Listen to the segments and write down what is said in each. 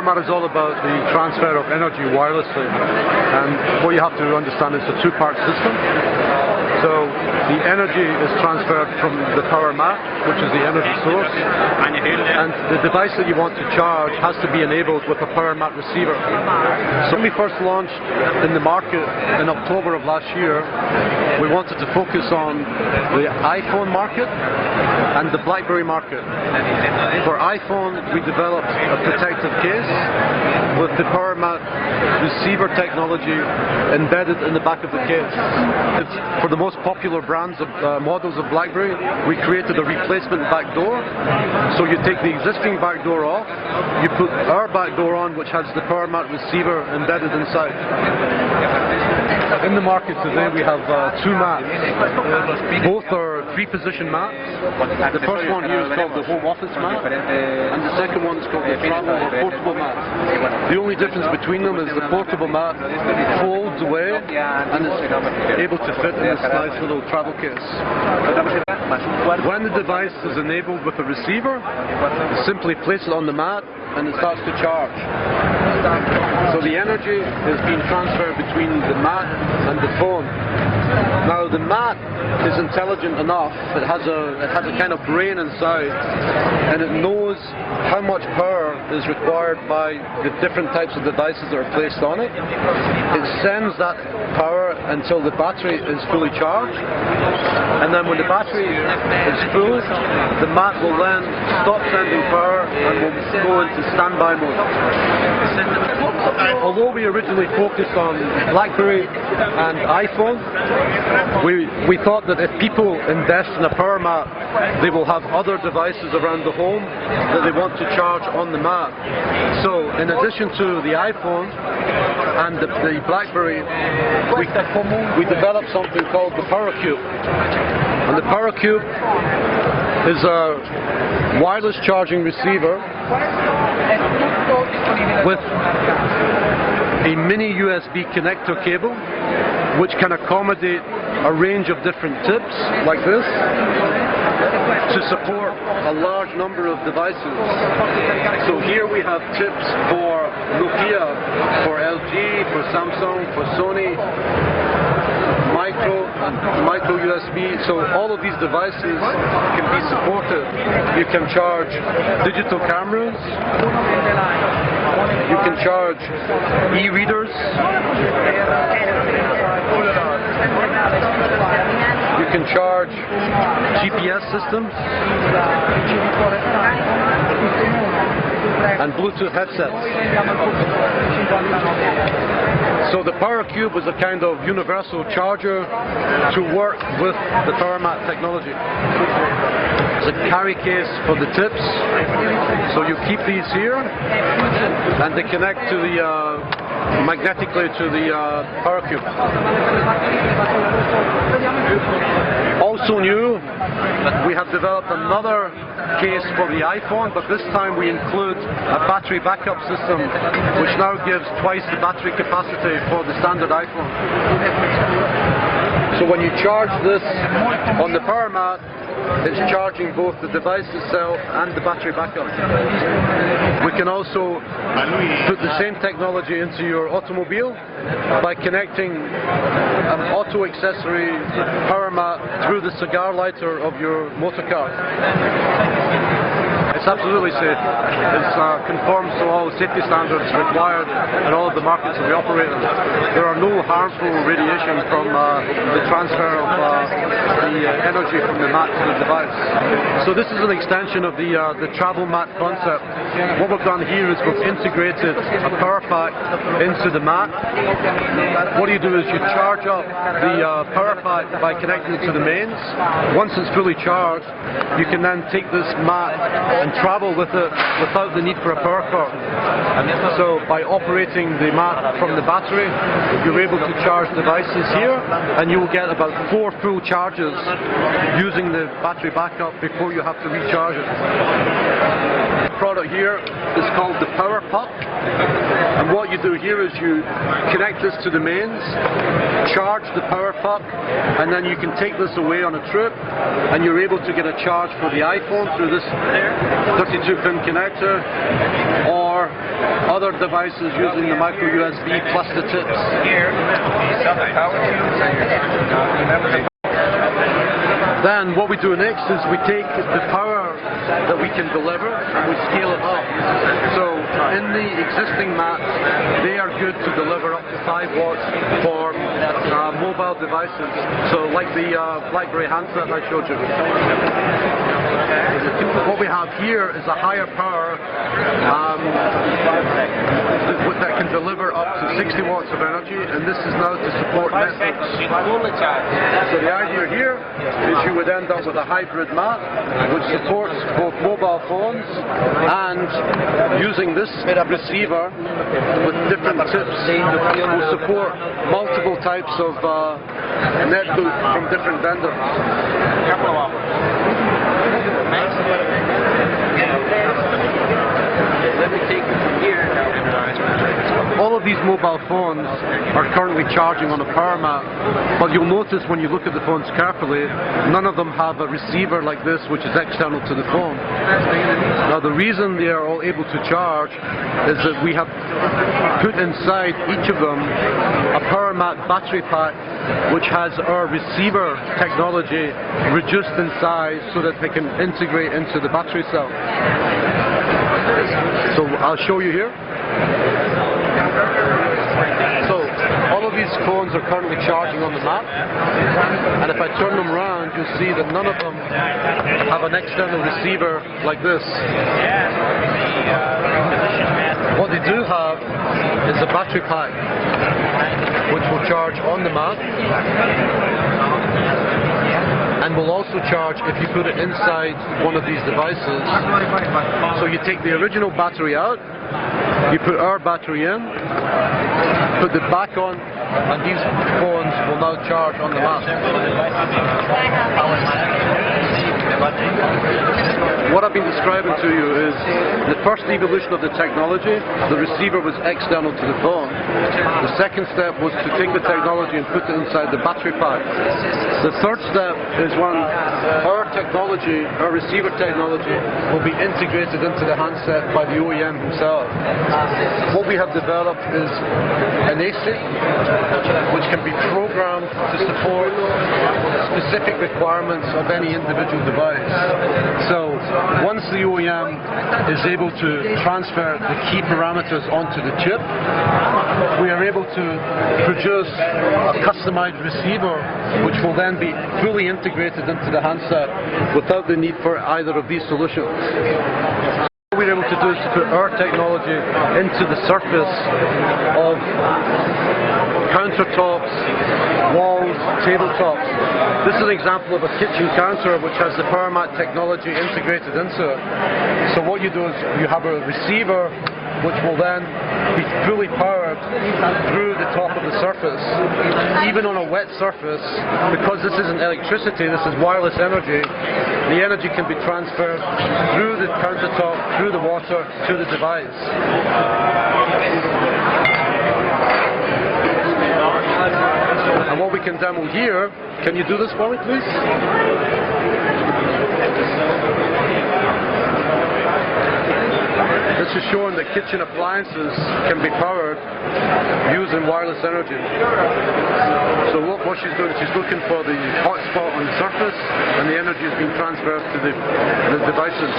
mat is all about the transfer of energy wirelessly, and what you have to understand is a two-part system. So the energy is transferred from the power mat, which is the energy source, and the device that you want to charge has to be enabled with a power mat receiver. So when we first launched in the market in October of last year, we wanted to focus on the iPhone market and the BlackBerry market. For iPhone, we developed a protective case with the power mat receiver technology embedded in the back of the case. For the most popular brands of models of BlackBerry, we created a replacement back door. So you take the existing back door off, you put our back door on, which has the power mat receiver embedded inside. In the market today we have two mats. Both are three-position mats. The first one here is called the home office mat, and the second one is called the travel or portable mat. The only difference between them is the portable mat folds away and is able to fit in this nice little travel case. When the device is enabled with a receiver, you simply place it on the mat and it starts to charge. So the energy is being transferred between the mat and the phone. Now the mat is intelligent enough, it has a kind of brain inside, and it knows how much power is required by the different types of devices that are placed on it. It sends that power until the battery is fully charged, and then when the battery is full, the mat will then stop sending power and will go into standby mode. Although we originally focused on BlackBerry and iPhone, we thought that if people invest in a power mat, they will have other devices around the home that they want to charge on the mat. So in addition to the iPhone and the BlackBerry, we developed something called the Power Cube. And the Power Cube is a wireless charging receiver with a mini USB connector cable which can accommodate a range of different tips like this to support a large number of devices. So here we have tips for Nokia, for LG, for Samsung, for Sony, micro USB, so all of these devices can be supported. You can charge digital cameras, you can charge e-readers, you can charge GPS systems and Bluetooth headsets. So the Power Cube is a kind of universal charger to work with the power mat technology. It's a carry case for the tips, so you keep these here and they connect to the magnetically to the Power Cube. Also new, we have developed another case for the iPhone, but this time we include a battery backup system which now gives twice the battery capacity for the standard iPhone. So when you charge this on the power mat, it's charging both the device itself and the battery backup. We can also put the same technology into your automobile by connecting an auto accessory power mat through the cigar lighter of your motor car. It's absolutely safe. It conforms to all safety standards required in all of the markets that we operate in. There are no harmful radiation from the transfer of the energy from the mat to the device. So this is an extension of the travel mat concept. What we've done here is we've integrated a power pack into the mat. What you do is you charge up the power pack by connecting it to the mains. Once it's fully charged, you can then take this mat and travel with it without the need for a power cord. So by operating the mat from the battery, you're able to charge devices here, and you will get about 4 full charges using the battery backup before you have to recharge it. The product here is called the Power Puck, and what you do here is you connect this to the mains, charge the Power Puck, and then you can take this away on a trip, and you're able to get a charge for the iPhone through this 32-pin connector, or other devices using the micro USB plus the tips. Then what we do next is we take the power that we can deliver and we scale it up. So in the existing mats, they are good to deliver up to 5 watts for mobile devices. So like the BlackBerry handset I showed you. What we have here is a higher power that can deliver up to 60 watts of energy, and this is now to support Netflix. So the idea here is you would end up with a hybrid mat which supports both mobile phones and using this receiver with different tips will support multiple types of netbook from different vendors. Let me take it from here. All of these mobile phones are currently charging on a power mat, but you'll notice when you look at the phones carefully, none of them have a receiver like this which is external to the phone. Now the reason they are all able to charge is that we have put inside each of them a power mat battery pack which has our receiver technology reduced in size so that they can integrate into the battery cell. So I'll show you here. So all of these phones are currently charging on the mat, and if I turn them around you'll see that none of them have an external receiver like this. What they do have is a battery pack which will charge on the mat and will also charge if you put it inside one of these devices. So you take the original battery out, you put our battery in, put it back on, and these phones will now charge on the mat. What I've been describing to you is the first evolution of the technology. The receiver was external to the phone. The second step was to take the technology and put it inside the battery pack. The third step is when our technology, our receiver technology, will be integrated into the handset by the OEM himself. What we have developed is an ASIC which can be programmed to support specific requirements of any individual device. So once the OEM is able to transfer the key parameters onto the chip, we are able to produce a customized receiver which will then be fully integrated into the handset without the need for either of these solutions. What we're able to do is to put our technology into the surface of countertops, walls, tabletops. This is an example of a kitchen counter which has the power mat technology integrated into it. So what you do is you have a receiver which will then be fully powered through the top of the surface. Even on a wet surface, because this isn't electricity, this is wireless energy, the energy can be transferred through the countertop, through the water, to the device. And what we can demo here, can you do this for me please? This is showing that kitchen appliances can be powered using wireless energy. So what she's doing, she's looking for the hot spot on the surface and the energy is being transferred to the devices.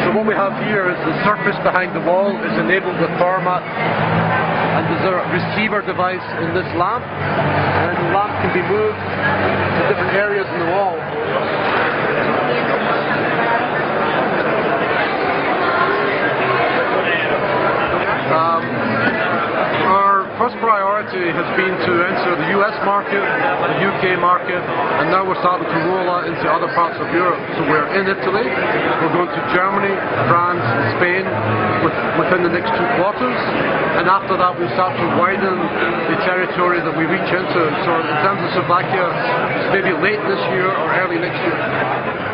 What we have here is the surface behind the wall is enabled with power mat, and there's a receiver device in this lamp, and the lamp can be moved to different areas in the wall. Our first priority has been to enter the US market, the UK market, and now we're starting to roll out into other parts of Europe. So we're in Italy, we're going to Germany, France, and Spain within the next 2 quarters, and after that we'll start to widen the territory that we reach into. So in terms of Slovakia, it's maybe late this year or early next year.